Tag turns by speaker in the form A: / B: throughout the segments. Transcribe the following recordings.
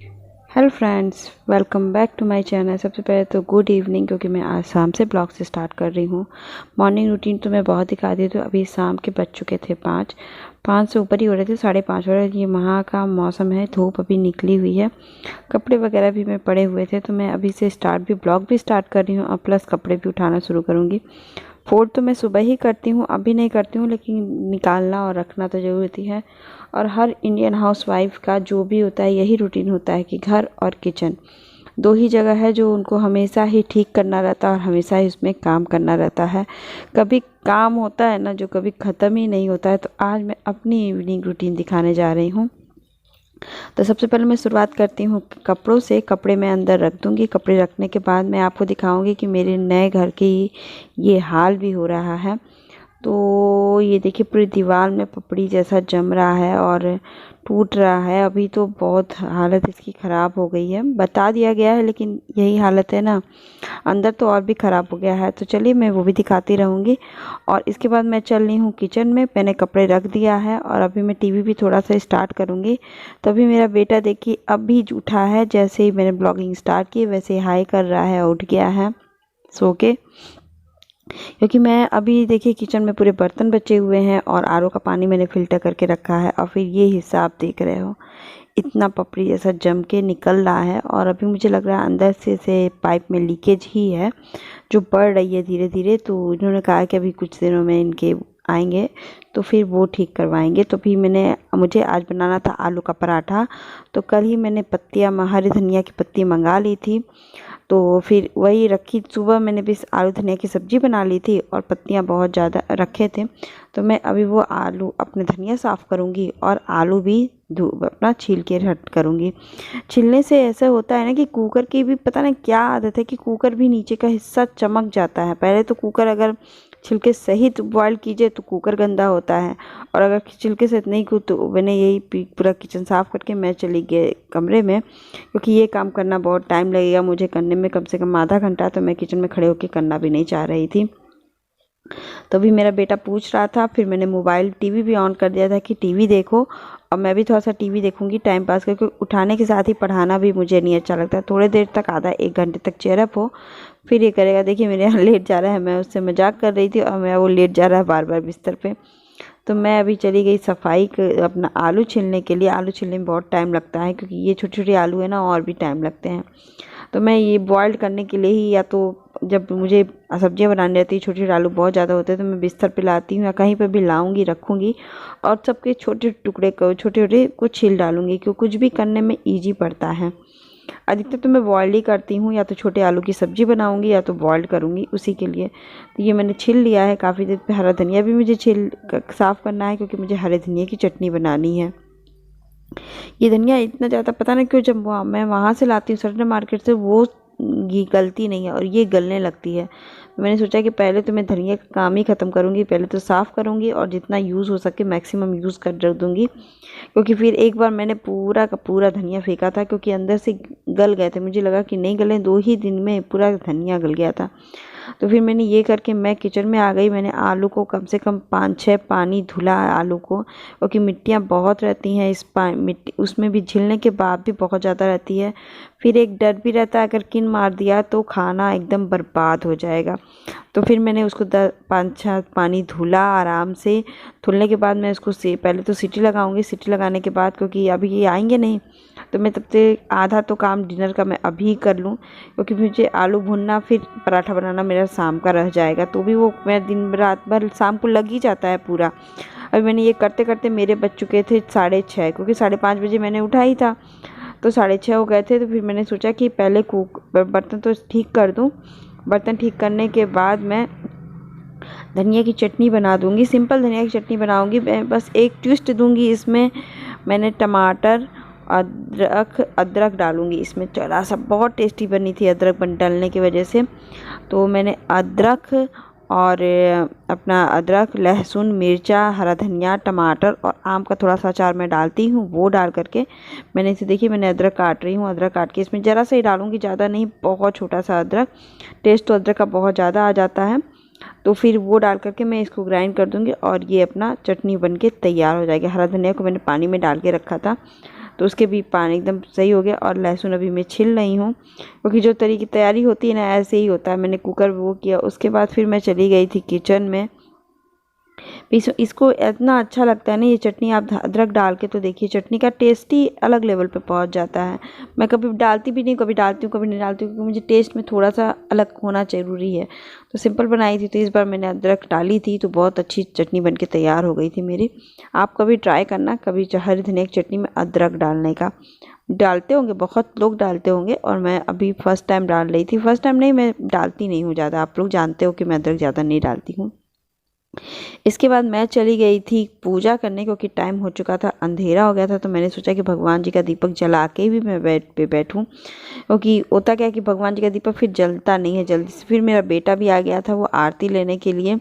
A: Hello friends, welcome back to my channel. सबसे पहले तो गुड इवनिंग, क्योंकि मैं आज शाम से ब्लॉग से स्टार्ट कर रही हूँ। मॉर्निंग रूटीन तो मैं बहुत दिखाती हूँ। तो अभी शाम के बज चुके थे 5 से ऊपर ही हो रहे थे, 5:30 हो रहे थे। ये वहाँ का मौसम है, धूप अभी निकली हुई है। कपड़े वगैरह भी मैं पड़े हुए थे, तो मैं अभी से ब्लॉग भी स्टार्ट कर रही हूँ और प्लस कपड़े भी उठाना शुरू करूँगी। फोल्ड तो मैं सुबह ही करती हूँ, अभी नहीं करती हूँ, लेकिन निकालना और रखना तो ज़रूरी है। और हर इंडियन हाउसवाइफ का जो भी होता है यही रूटीन होता है कि घर और किचन दो ही जगह है जो उनको हमेशा ही ठीक करना रहता है और हमेशा ही उसमें काम करना रहता है। कभी काम होता है ना जो कभी ख़त्म ही नहीं होता है। तो आज मैं अपनी इवनिंग रूटीन दिखाने जा रही हूँ। तो सबसे पहले मैं शुरुआत करती हूँ कपड़ों से। कपड़े मैं अंदर रख दूँगी। कपड़े रखने के बाद मैं आपको दिखाऊँगी कि मेरे नए घर की ये हाल भी हो रहा है। तो ये देखिए, पूरी दीवार में पपड़ी जैसा जम रहा है और टूट रहा है। अभी तो बहुत हालत इसकी ख़राब हो गई है, बता दिया गया है, लेकिन यही हालत है ना, अंदर तो और भी ख़राब हो गया है। तो चलिए मैं वो भी दिखाती रहूँगी। और इसके बाद मैं चल रही हूँ किचन में। मैंने कपड़े रख दिया है और अभी मैं टीवी भी थोड़ा सा स्टार्ट करूँगी। तभी मेरा बेटा देखिए अभी उठा है। जैसे ही मैंने ब्लॉगिंग स्टार्ट की वैसे हाई कर रहा है, उठ गया है सो के। क्योंकि मैं अभी देखिए किचन में पूरे बर्तन बचे हुए हैं और आरओ का पानी मैंने फ़िल्टर करके रखा है। और फिर ये हिस्सा आप देख रहे हो, इतना पपड़ी जैसा जम के निकल रहा है। और अभी मुझे लग रहा है अंदर से पाइप में लीकेज ही है जो बढ़ रही है धीरे धीरे। तो इन्होंने कहा कि अभी कुछ दिनों में इनके आएंगे तो फिर वो ठीक करवाएंगे। तो फिर मुझे आज बनाना था आलू का पराठा। तो कल ही मैंने पत्तियाँ, हरी धनिया की पत्ती मंगा ली थी। तो फिर वही रखी। सुबह मैंने भी आलू धनिया की सब्ज़ी बना ली थी और पत्तियाँ बहुत ज़्यादा रखे थे। तो मैं अभी वो आलू अपने धनिया साफ़ करूँगी और आलू भी अपना छील के हट करूँगी। छीलने से ऐसा होता है ना कि कुकर की भी पता नहीं क्या आदत है कि कुकर भी नीचे का हिस्सा चमक जाता है। पहले तो कुकर अगर छिलके सहित बॉयल कीजिए तो कुकर गंदा होता है, और अगर छिलके सहित नहीं को तो मैंने यही पूरा किचन साफ़ करके मैं चली गई कमरे में, क्योंकि ये काम करना बहुत टाइम लगेगा मुझे करने में, कम से कम आधा घंटा। तो मैं किचन में खड़े होकर करना भी नहीं चाह रही थी। तो भी मेरा बेटा पूछ रहा था, फिर मैंने मोबाइल टीवी भी ऑन कर दिया था कि टीवी देखो। और मैं भी थोड़ा सा टीवी देखूंगी टाइम पास करके। उठाने के साथ ही पढ़ाना भी मुझे नहीं अच्छा लगता। थोड़ी देर तक, आधा एक घंटे तक चेयरअप हो फिर ये करेगा। देखिए मेरे यहाँ लेट जा रहा है, मैं उससे मजाक कर रही थी और मैं वो लेट जा रहा है बार बार बिस्तर पे। तो मैं अभी चली गई अपना आलू छीलने के लिए। आलू छीलने में बहुत टाइम लगता है क्योंकि ये छोटे छोटे आलू है ना, और भी टाइम लगते हैं। तो मैं ये बॉइल्ड करने के लिए ही, या तो जब मुझे सब्जियां बनानी रहती है, छोटे छोटे आलू बहुत ज़्यादा होते हैं, तो मैं बिस्तर पे लाती हूँ या कहीं पे भी लाऊंगी, रखूँगी और सबके छोटे टुकड़े को छोटे छोटे कुछ छील डालूंगी, क्योंकि कुछ भी करने में ईजी पड़ता है। अधिकतर तो मैं बॉइल्ड ही करती हूँ, या तो छोटे आलू की सब्ज़ी बनाऊंगी या तो बॉइल्ड करूँगी उसी के लिए। तो ये मैंने छील लिया है काफ़ी देर पे। हरा धनिया भी मुझे साफ़ करना है, क्योंकि मुझे हरे धनिया की चटनी बनानी है। ये धनिया इतना ज़्यादा पता नहीं क्यों, जब मैं वहाँ से लाती हूँ सटन मार्केट से, वो ये गलती नहीं है और ये गलने लगती है। तो मैंने सोचा कि पहले तो मैं धनिया का काम ही ख़त्म करूँगी। पहले तो साफ़ करूँगी और जितना यूज़ हो सके मैक्सिमम यूज़ कर रख दूँगी, क्योंकि फिर एक बार मैंने पूरा का पूरा धनिया फेंका था, क्योंकि अंदर से गल गए थे। मुझे लगा कि नहीं गले, 2 ही दिन में पूरा धनिया गल गया था। तो फिर मैंने ये करके मैं किचन में आ गई। मैंने आलू को कम से कम 5-6 पानी धुला आलू को, क्योंकि मिट्टियाँ बहुत रहती हैं इस मिट्टी, उसमें भी झिलने के बाद भी बहुत ज़्यादा रहती है। फिर एक डर भी रहता है, अगर कील मार दिया तो खाना एकदम बर्बाद हो जाएगा। तो फिर मैंने उसको 5-6 पानी धुला आराम से। धुलने के बाद मैं उसको पहले तो सीटी लगाऊंगी। सीटी लगाने के बाद, क्योंकि अभी ये आएंगे नहीं, तो मैं तब तक आधा तो काम डिनर का मैं अभी कर लूँ, क्योंकि मुझे आलू भूनना फिर पराठा बनाना मेरा शाम का रह जाएगा। तो भी वो मैं दिन रात भर शाम को लग ही जाता है पूरा। अभी मैंने ये करते करते मेरे बज चुके थे 6:30, क्योंकि 5:30 बजे मैंने उठा ही था। तो 6:30 हो गए थे। तो फिर मैंने सोचा कि पहले बर्तन तो ठीक कर दूँ। बर्तन ठीक करने के बाद मैं धनिया की चटनी बना दूँगी। सिंपल धनिया की चटनी बनाऊँगी। मैं बस एक ट्विस्ट दूँगी इसमें। मैंने टमाटर, अदरक डालूँगी इसमें। थोड़ा सा बहुत टेस्टी बनी थी अदरक डालने की वजह से। तो मैंने अदरक और अपना अदरक, लहसुन, मिर्चा, हरा धनिया, टमाटर और आम का थोड़ा सा अचार मैं डालती हूँ, वो डाल करके मैंने इसे, देखिए मैंने अदरक काट रही हूँ। अदरक काट के इसमें ज़रा सा ही डालूँगी, ज़्यादा नहीं, बहुत छोटा सा अदरक। टेस्ट तो अदरक का बहुत ज़्यादा आ जाता है। तो फिर वो डाल करके मैं इसको ग्राइंड कर दूँगी और ये अपना चटनी बन के तैयार हो जाएगी। हरा धनिया को मैंने पानी में डाल के रखा था, तो उसके भी पानी एकदम सही हो गया। और लहसुन अभी मैं छिल रही हूँ, क्योंकि जो तरीके तैयारी होती है ना ऐसे ही होता है। मैंने कुकर वो किया, उसके बाद फिर मैं चली गई थी किचन में। इसको इतना अच्छा लगता है ना ये चटनी, आप अदरक डाल के तो देखिए चटनी का टेस्ट ही अलग लेवल पे पहुंच जाता है। मैं कभी डालती भी नहीं, कभी डालती हूँ कभी नहीं डालती हूँ, क्योंकि मुझे टेस्ट में थोड़ा सा अलग होना ज़रूरी है। तो सिंपल बनाई थी, तो इस बार मैंने अदरक डाली थी तो बहुत अच्छी चटनी बन के तैयार हो गई थी मेरी। आप कभी ट्राई करना, कभी हरी धनिया की चटनी में अदरक डालने का। डालते होंगे, बहुत लोग डालते होंगे, और मैं अभी फर्स्ट टाइम डाल रही थी। फर्स्ट टाइम नहीं, मैं डालती नहीं हूँ ज़्यादा, आप लोग जानते हो कि मैं अदरक ज़्यादा नहीं डालती हूँ। इसके बाद मैं चली गई थी पूजा करने, क्योंकि टाइम हो चुका था, अंधेरा हो गया था। तो मैंने सोचा कि भगवान जी का दीपक जला के भी मैं बैठूं, क्योंकि होता क्या है कि भगवान जी का दीपक फिर जलता नहीं है जल्दी से। फिर मेरा बेटा भी आ गया था वो आरती लेने के लिए,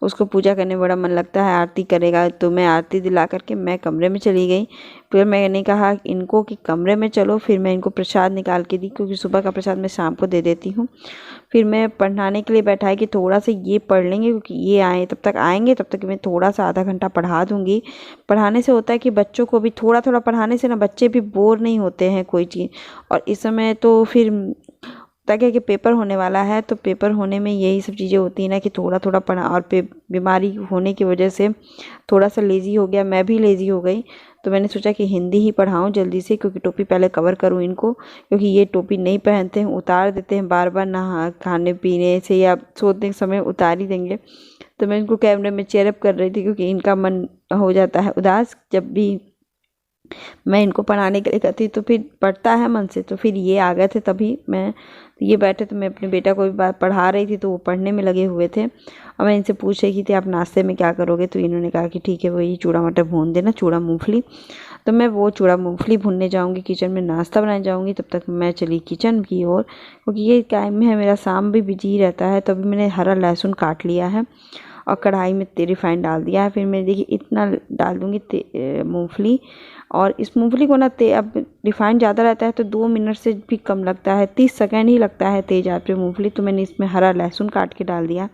A: उसको पूजा करने में बड़ा मन लगता है, आरती करेगा। तो मैं आरती दिला करके मैं कमरे में चली गई। फिर मैंने कहा इनको कि कमरे में चलो, फिर मैं इनको प्रसाद निकाल के दी, क्योंकि सुबह का प्रसाद मैं शाम को दे देती हूँ। फिर मैं पढ़ाने के लिए बैठा है कि थोड़ा सा ये पढ़ लेंगे, क्योंकि ये आए तब तक आएंगे, तब तक मैं थोड़ा सा आधा घंटा पढ़ा दूँगी। पढ़ाने से होता है कि बच्चों को भी थोड़ा थोड़ा पढ़ाने से ना बच्चे भी बोर नहीं होते हैं कोई चीज़। और इस समय तो फिर ताकि कि पेपर होने वाला है, तो पेपर होने में यही सब चीज़ें होती हैं ना कि थोड़ा थोड़ा पढ़ा। और बीमारी होने की वजह से थोड़ा सा लेज़ी हो गया, मैं भी लेज़ी हो गई। तो मैंने सोचा कि हिंदी ही पढ़ाऊँ जल्दी से, क्योंकि टोपी पहले कवर करूँ इनको, क्योंकि ये टोपी नहीं पहनते हैं, उतार देते हैं बार बार, नहा खाने पीने से या सोते समय उतार ही देंगे। तो मैं इनको कैमरे में चेयरअप कर रही थी, क्योंकि इनका मन हो जाता है उदास जब भी मैं इनको पढ़ाने के लिए कहती, तो फिर पढ़ता है मन से। तो फिर ये आ गए थे तभी मैं, ये बैठे, तो मैं अपने बेटा को भी बात पढ़ा रही थी, तो वो पढ़ने में लगे हुए थे। और मैं इनसे पूछ रही थी आप नाश्ते में क्या करोगे, तो इन्होंने कहा कि ठीक है वही चूड़ा मटर भून देना, चूड़ा मूंगफली। तो मैं वो चूड़ा मूंगफली भूनने जाऊँगी, किचन में नाश्ता बनाने जाऊँगी। तब तक मैं चली किचन की ओर, क्योंकि ये टाइम है मेरा शाम भी बिजी रहता है। तो अभी मैंने हरा लहसुन काट लिया है और कढ़ाई में रिफाइंड डाल दिया है। फिर मैं देखिए इतना डाल दूँगी मूँगफली, और इस मूँगफली को ना अब रिफाइंड ज़्यादा रहता है तो 2 मिनट से भी कम लगता है, 30 सेकंड ही लगता है तेज़ आंच पे मूँगफली। तो मैंने इसमें हरा लहसुन काट के डाल दिया।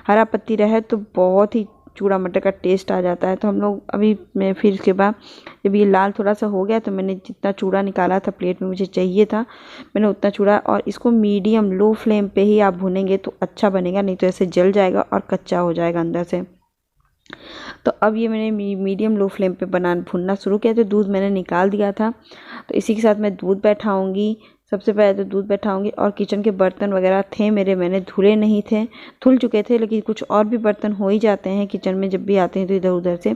A: हरा पत्ती रहे तो बहुत ही चूड़ा मटर का टेस्ट आ जाता है। तो हम लोग अभी मैं फिर इसके बाद जब ये लाल थोड़ा सा हो गया, तो मैंने जितना चूड़ा निकाला था प्लेट में मुझे चाहिए था, मैंने उतना चूड़ा, और इसको मीडियम लो फ्लेम पे ही आप भुनेंगे तो अच्छा बनेगा, नहीं तो ऐसे जल जाएगा और कच्चा हो जाएगा अंदर से। तो अब ये मैंने मीडियम लो फ्लेम पे भुनना शुरू किया। तो दूध मैंने निकाल दिया था, तो इसी के साथ मैं दूध बैठाऊंगी। सबसे पहले तो दूध बैठाऊंगी, और किचन के बर्तन वगैरह थे मेरे, मैंने धुले नहीं थे, धुल चुके थे, लेकिन कुछ और भी बर्तन हो ही जाते हैं किचन में जब भी आते हैं तो इधर उधर से।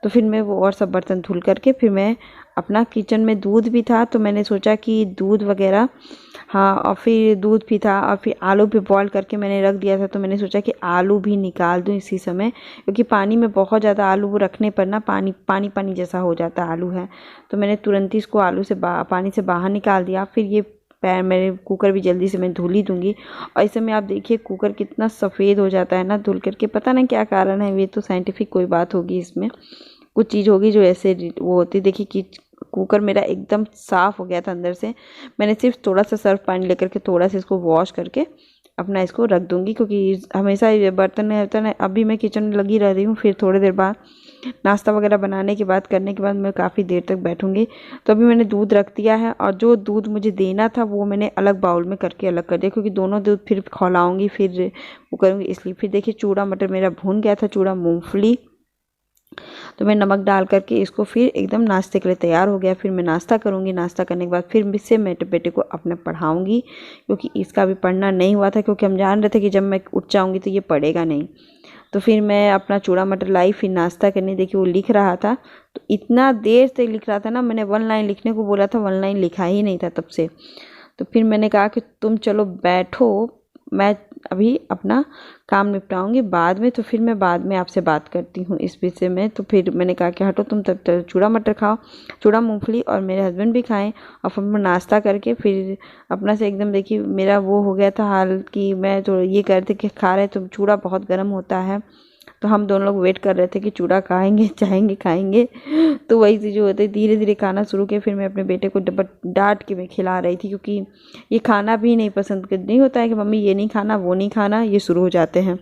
A: तो फिर मैं वो और सब बर्तन धुल करके फिर मैं अपना, किचन में दूध भी था तो मैंने सोचा कि दूध वगैरह, हाँ, और फिर दूध भी था, और फिर आलू भी बॉईल करके मैंने रख दिया था। तो मैंने सोचा कि आलू भी निकाल दूँ इसी समय, क्योंकि पानी में बहुत ज़्यादा आलू रखने पर ना पानी पानी पानी जैसा हो जाता आलू है। तो मैंने तुरंत ही इसको आलू से पानी से बाहर निकाल दिया। फिर ये मेरे कुकर भी जल्दी से मैं धुल ही दूँगी। और इस समय आप देखिए कुकर कितना सफ़ेद हो जाता है ना धुल करके, पता नहीं क्या कारण है, ये तो साइंटिफिक कोई बात होगी, इसमें कुछ चीज़ होगी जो ऐसे वो होती। देखिए कि कुकर मेरा एकदम साफ़ हो गया था अंदर से। मैंने सिर्फ थोड़ा सा सर्फ पानी लेकर के थोड़ा सा इसको वॉश करके अपना इसको रख दूँगी, क्योंकि हमेशा ये बर्तन नहीं होता ना। अभी मैं किचन में लगी रह रही हूँ, फिर थोड़ी देर बाद नाश्ता वगैरह बनाने के बाद, करने के बाद मैं काफ़ी देर तक बैठूँगी। तो अभी मैंने दूध रख दिया है, और जो दूध मुझे देना था वो मैंने अलग बाउल में करके अलग कर दिया, क्योंकि दोनों दूध फिर खौलाऊँगी, फिर वो करूँगी, इसलिए। फिर देखिए चूड़ा मटर मेरा भून गया था, चूड़ा मूँगफली, तो मैं नमक डाल करके इसको फिर एकदम नाश्ते के लिए तैयार हो गया। फिर मैं नाश्ता करूँगी, नाश्ता करने के बाद फिर से मैं बेटे को अपने पढ़ाऊँगी, क्योंकि इसका भी पढ़ना नहीं हुआ था, क्योंकि हम जान रहे थे कि जब मैं उठ जाऊँगी तो ये पढ़ेगा नहीं। तो फिर मैं अपना चूड़ा मटर लाई, फिर नाश्ता करने, देखिए वो लिख रहा था, तो इतना देर से लिख रहा था ना, मैंने 1 लाइन लिखने को बोला था, 1 लाइन लिखा ही नहीं था तब से। तो फिर मैंने कहा कि तुम चलो बैठो, मैं अभी अपना काम निपटाऊंगी बाद में, तो फिर मैं बाद में आपसे बात करती हूँ इस विषय में। तो फिर मैंने कहा कि हटो तुम तब तक चूड़ा मटर खाओ, चूड़ा मूंगफली, और मेरे हस्बैंड भी खाएं। और फिर मैं नाश्ता करके फिर अपना से एकदम, देखिए मेरा वो हो गया था हाल कि मैं तो ये कह रहे थे कि खा रहे, तो चूड़ा बहुत गर्म होता है, तो हम दोनों लोग वेट कर रहे थे कि चूड़ा खाएंगे चाहेंगे खाएंगे। तो वही चीज़ जो होती है, धीरे धीरे खाना शुरू किया। फिर मैं अपने बेटे को डांट के मैं खिला रही थी, क्योंकि ये खाना भी नहीं पसंद, नहीं होता है कि मम्मी ये नहीं खाना वो नहीं खाना, ये शुरू हो जाते हैं।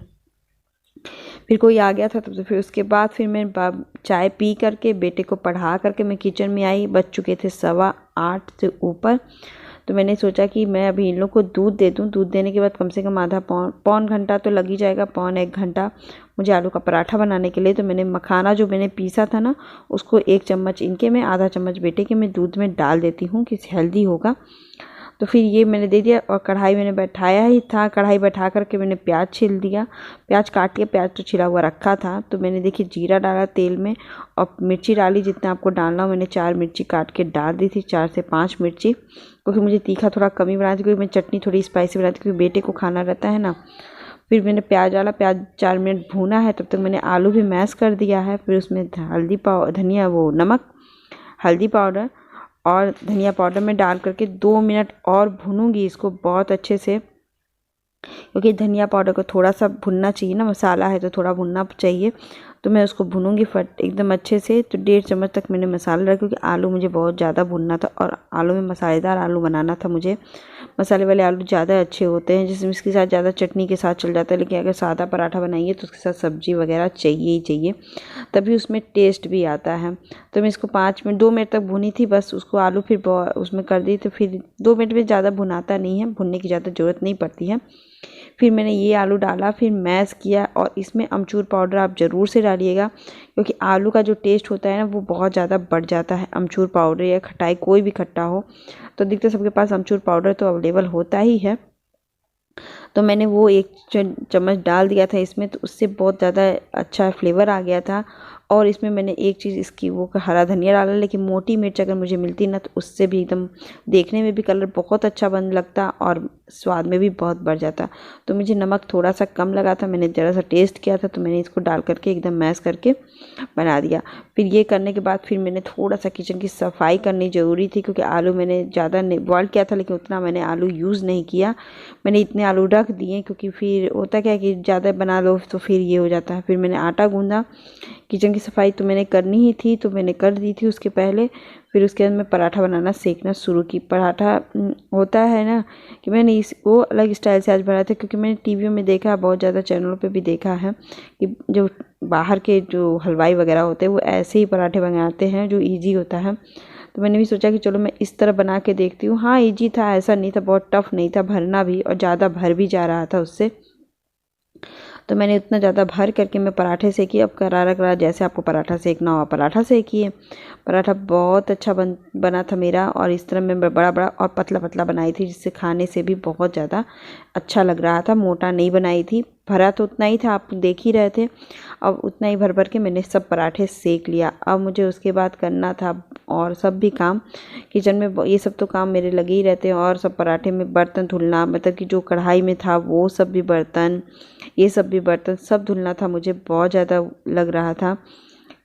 A: फिर कोई आ गया था तब तो फिर उसके बाद फिर मैं चाय पी करके बेटे को पढ़ा करके मैं किचन में आई। बज चुके थे 8:15 से ऊपर। तो मैंने सोचा कि मैं अभी इन लोग को दूध दे दूँ। दूध देने के बाद कम से कम आधा पौन घंटा तो लग ही जाएगा, पौन 1 घंटा मुझे आलू का पराठा बनाने के लिए। तो मैंने मखाना जो मैंने पीसा था ना, उसको 1 चम्मच इनके में, आधा चम्मच बेटे के में दूध में डाल देती हूँ कि हेल्दी होगा। तो फिर ये मैंने दे दिया और कढ़ाई मैंने बैठाया ही था। कढ़ाई बैठा करके मैंने प्याज छील दिया, प्याज काट के, प्याज तो छिला हुआ रखा था। तो मैंने देखिए जीरा डाला तेल में और मिर्ची डाली जितना आपको डालना हो। मैंने 4 मिर्ची काट के डाल दी थी, 4 से 5 मिर्ची, क्योंकि मुझे तीखा थोड़ा कम ही बनाती, क्योंकि मैं चटनी थोड़ी स्पाइसी बनाती, क्योंकि बेटे को खाना रहता है ना। फिर मैंने प्याज डाला, प्याज 4 मिनट भूना है। तब तक मैंने आलू भी मैश कर दिया है। फिर उसमें नमक, हल्दी पाउडर और धनिया पाउडर में डाल करके 2 मिनट और भूनूंगी इसको बहुत अच्छे से, क्योंकि धनिया पाउडर को थोड़ा सा भुनना चाहिए ना, मसाला है तो थोड़ा भुनना चाहिए। तो मैं उसको भूनूंगी एकदम अच्छे से। तो 1.5 चम्मच तक मैंने मसाला रखा, क्योंकि आलू मुझे बहुत ज़्यादा भुनना था और आलू में मसालेदार आलू बनाना था मुझे। मसाले वाले आलू ज़्यादा अच्छे होते हैं, जिसमें इसके साथ ज़्यादा चटनी के साथ चल जाता है। लेकिन अगर सादा पराठा बनाइए तो उसके साथ सब्जी वगैरह चाहिए ही चाहिए, तभी उसमें टेस्ट भी आता है। तो मैं इसको 2 मिनट तक भुनी थी बस। उसको आलू फिर उसमें कर दी। तो फिर 2 मिनट में ज़्यादा भुनाता नहीं है, भुनने की ज़्यादा ज़रूरत नहीं पड़ती है। फिर मैंने ये आलू डाला, फिर मैश किया। और इसमें अमचूर पाउडर आप ज़रूर से डालिएगा, क्योंकि आलू का जो टेस्ट होता है ना, वो बहुत ज़्यादा बढ़ जाता है अमचूर पाउडर या खटाई, कोई भी खट्टा हो। तो दिखते सबके पास अमचूर पाउडर तो अवेलेबल होता ही है। तो मैंने वो 1 चम्मच डाल दिया था इसमें, तो उससे बहुत ज़्यादा अच्छा फ्लेवर आ गया था। और इसमें मैंने एक चीज़ इसकी वो हरा धनिया डाला, लेकिन मोटी मिर्च अगर मुझे मिलती ना, तो उससे भी एकदम देखने में भी कलर बहुत अच्छा बन लगता और स्वाद में भी बहुत बढ़ जाता। तो मुझे नमक थोड़ा सा कम लगा था, मैंने ज़रा सा टेस्ट किया था, तो मैंने इसको डाल करके एकदम मैश करके बना दिया। फिर ये करने के बाद फिर मैंने थोड़ा सा किचन की सफाई करनी ज़रूरी थी, क्योंकि आलू मैंने ज़्यादा नहीं बॉयल किया था, लेकिन उतना मैंने आलू यूज़ नहीं किया। मैंने इतने आलू रख दिए, क्योंकि फिर होता क्या है कि ज़्यादा बना लो तो फिर ये हो जाता है। फिर मैंने आटा गूंदा। किचन की सफाई तो मैंने करनी ही थी, तो मैंने कर दी थी उसके पहले। फिर उसके बाद मैं पराठा बनाना सीखना शुरू की। पराठा होता है ना कि मैंने इसको अलग स्टाइल से आज बनाया था, क्योंकि मैंने टीवियों में देखा, बहुत ज़्यादा चैनलों पे भी देखा है कि जो बाहर के जो हलवाई वगैरह होते हैं वो ऐसे ही पराठे बनाते हैं जो ईजी होता है। तो मैंने भी सोचा कि चलो मैं इस तरह बना के देखती हूँ। हाँ, ईजी था, ऐसा नहीं था, बहुत टफ नहीं था, भरना भी और ज़्यादा भर भी जा रहा था उससे। तो मैंने उतना ज़्यादा भर करके मैं पराठे सेकी। अब करारा करारा जैसे आपको पराठा सेकना हो पराठा सेकिए। पराठा बहुत अच्छा बना था मेरा। और इस तरह मैं बड़ा बड़ा और पतला पतला बनाई थी, जिससे खाने से भी बहुत ज़्यादा अच्छा लग रहा था। मोटा नहीं बनाई थी, भरा तो उतना ही था, आप देख ही रहे थे। अब उतना ही भर भर के मैंने सब पराठे सेक लिया। अब मुझे उसके बाद करना था और सब भी काम किचन में, ये सब तो काम मेरे लगे ही रहते हैं। और सब पराठे में बर्तन धुलना, मतलब कि जो कढ़ाई में था वो सब भी बर्तन, ये सब भी बर्तन सब धुलना था। मुझे बहुत ज़्यादा लग रहा था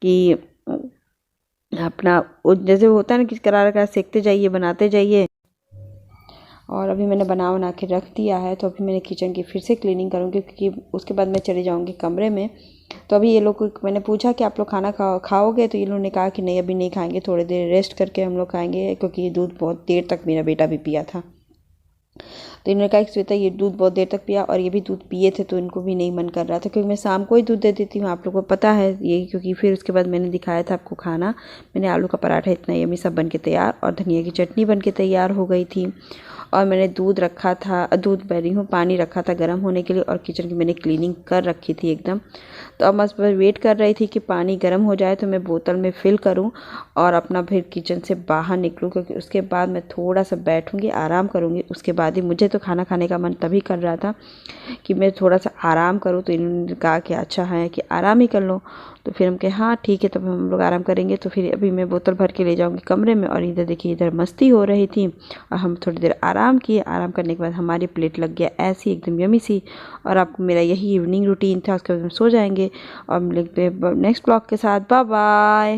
A: कि अपना जैसे होता है ना कि करारा करारा सेकते जाइए, बनाते जाइए। और अभी मैंने बना के रख दिया है। तो अभी मैंने किचन की फिर से क्लीनिंग करूँगी, क्योंकि उसके बाद मैं चली जाऊँगी कमरे में। तो अभी ये लोग को मैंने पूछा कि आप लोग खाना खाओगे, तो ये लोगों ने कहा कि नहीं अभी नहीं खाएंगे, थोड़ी देर रेस्ट करके हम लोग खाएंगे, क्योंकि ये दूध बहुत देर तक मेरा बेटा भी पिया था। तो इन्होंने कहा कि श्वेता ये दूध बहुत देर तक पिया, और ये भी दूध पिए थे, तो इनको भी नहीं मन कर रहा था, क्योंकि मैं शाम को ही दूध दे देती हूँ, आप लोगों को पता है ये। क्योंकि फिर उसके बाद मैंने दिखाया था आपको खाना, मैंने आलू का पराठा इतना यम्मी सब बन के तैयार, और धनिया की चटनी बन के तैयार हो गई थी। और मैंने पानी रखा था गर्म होने के लिए, और किचन की मैंने क्लीनिंग कर रखी थी एकदम। तो अब बस वेट कर रही थी कि पानी गर्म हो जाए तो मैं बोतल में फिल करूं और अपना फिर किचन से बाहर निकलूं, क्योंकि उसके बाद मैं थोड़ा सा बैठूंगी, आराम करूंगी। उसके बाद ही मुझे तो खाना खाने का मन तभी कर रहा था कि मैं थोड़ा सा आराम करूं। तो इन्होंने कहा कि अच्छा है कि आराम ही कर लो। तो फिर हम कहे हाँ ठीक है, तब हम लोग आराम करेंगे। तो फिर अभी मैं बोतल भर के ले जाऊँगी कमरे में। और इधर देखिए, इधर मस्ती हो रही थी और हम थोड़ी देर आराम किए। आराम करने के बाद हमारी प्लेट लग गया ऐसी एकदम यमी सी। और आपको मेरा यही इवनिंग रूटीन था, उसके बाद हम सो जाएंगे। और मिलते हैं नेक्स्ट ब्लॉग के साथ। Bye bye.